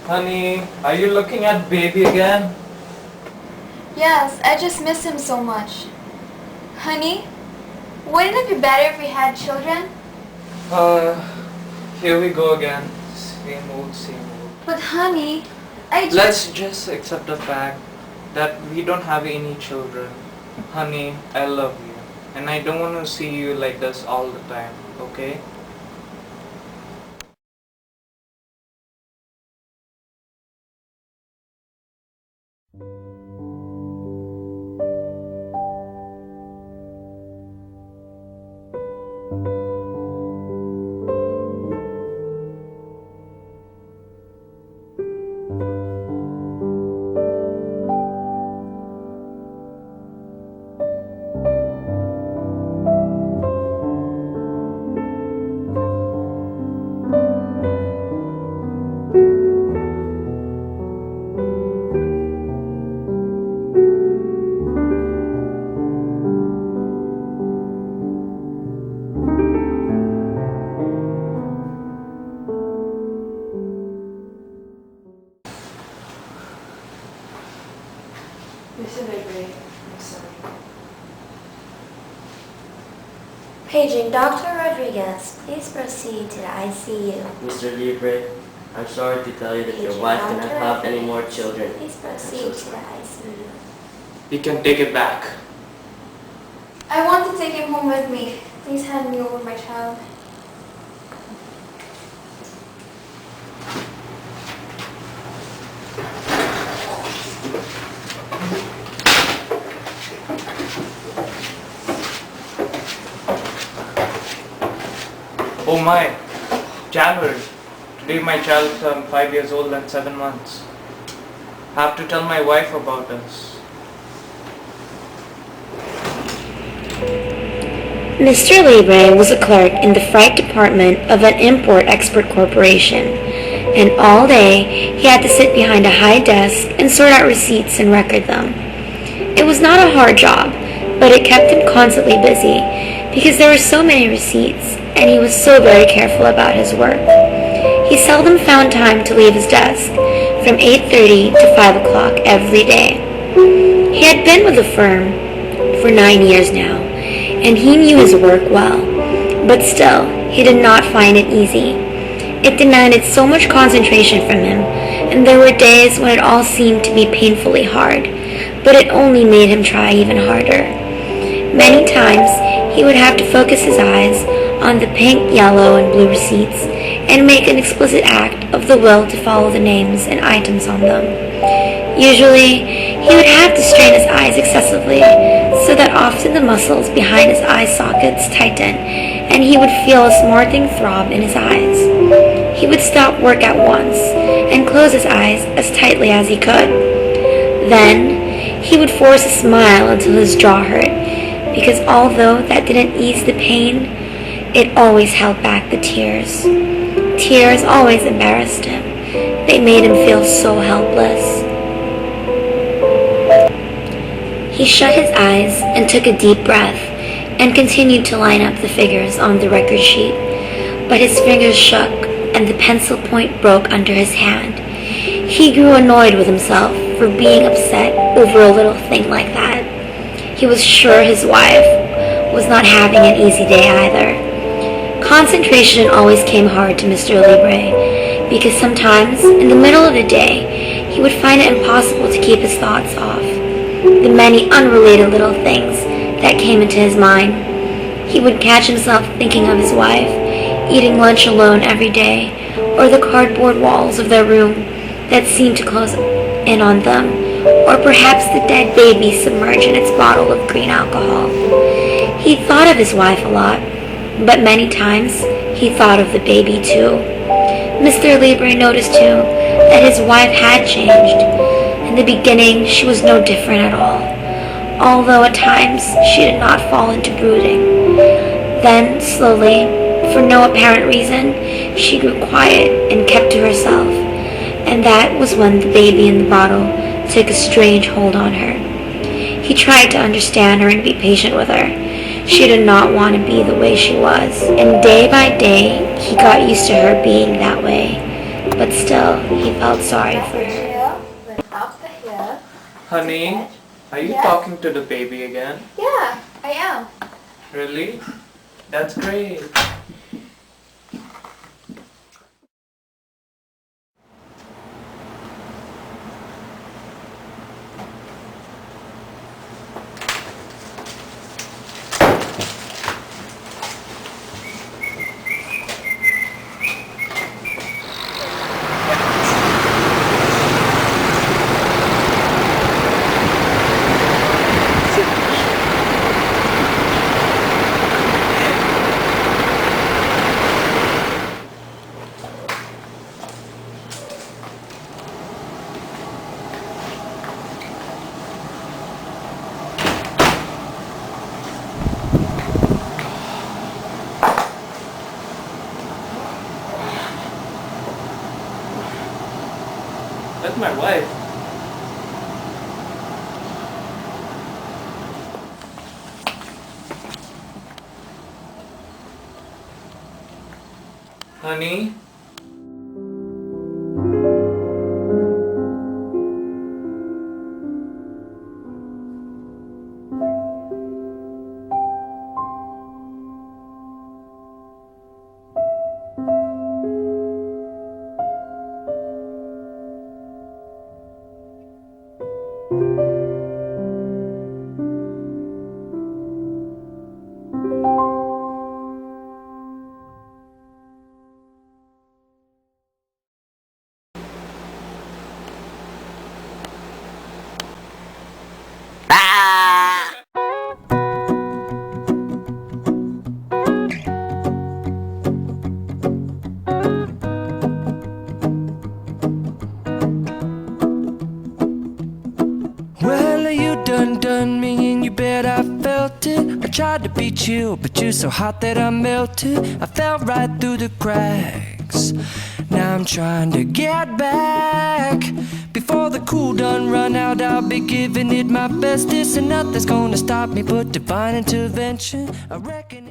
Honey, are you looking at baby again? Yes, I just miss him so much. Honey, wouldn't it be better if we had children? Uh, Here we go again. Same old, same old. But honey, Let's just accept the fact that we don't have any children. Honey, I love you. And I don't want to see you like this all the time, okay? Paging Dr. Rodriguez, please proceed to the ICU. Mr. Libre, I'm sorry to tell you that your wife cannot have any more children. Please proceed to the ICU. You can take it back. I want to take him home with me. Please hand me over my child. Oh my, January. Today my child turned 5 years old and 7 months. Have to tell my wife about us. Mr. Libre was a clerk in the freight department of an import-export corporation, and all day he had to sit behind a high desk and sort out receipts and record them. It was not a hard job, but it kept him constantly busy because there were so many receipts, and he was so very careful about his work. He seldom found time to leave his desk from 8:30 to 5 o'clock every day. He had been with the firm for 9 years now, and he knew his work well, but still, he did not find it easy. It demanded so much concentration from him, and there were days when it all seemed to be painfully hard, but it only made him try even harder. Many times, he would have to focus his eyes on the pink, yellow, and blue receipts and make an explicit act of the will to follow the names and items on them. Usually, he would have to strain his eyes excessively, so that often the muscles behind his eye sockets tightened, and he would feel a smarting throb in his eyes. He would stop work at once and close his eyes as tightly as he could. Then, he would force a smile until his jaw hurt, because although that didn't ease the pain, it always held back the tears. Tears always embarrassed him. They made him feel so helpless. He shut his eyes and took a deep breath and continued to line up the figures on the record sheet, but his fingers shook and the pencil point broke under his hand. He grew annoyed with himself for being upset over a little thing like that. He was sure his wife was not having an easy day either. Concentration always came hard to Mr. Libre, because sometimes, in the middle of the day, he would find it impossible to keep his thoughts off the many unrelated little things that came into his mind. He would catch himself thinking of his wife, eating lunch alone every day, or the cardboard walls of their room that seemed to close in on them, or perhaps the dead baby submerged in its bottle of green alcohol. He thought of his wife a lot, but many times he thought of the baby too. Mr. Libre noticed too that his wife had changed. In the beginning, she was no different at all, although at times she did not fall into brooding. Then, slowly, for no apparent reason, she grew quiet and kept to herself, and that was when the baby in the bottle took a strange hold on her. He tried to understand her and be patient with her. She did not want to be the way she was, and day by day he got used to her being that way. But still, he felt sorry for her. Here, then up the here. Honey, are you Yes? talking to the baby again? Yeah, I am. Really? That's great. That's my wife. Honey? Well, you done me and you bet I felt it. I tried to beat you, but you're so hot that I melted. I fell right through the cracks. Now I'm trying to get back. Before the cool done run out, I'll be giving it my bestest, and nothing's gonna stop me but divine intervention. I reckon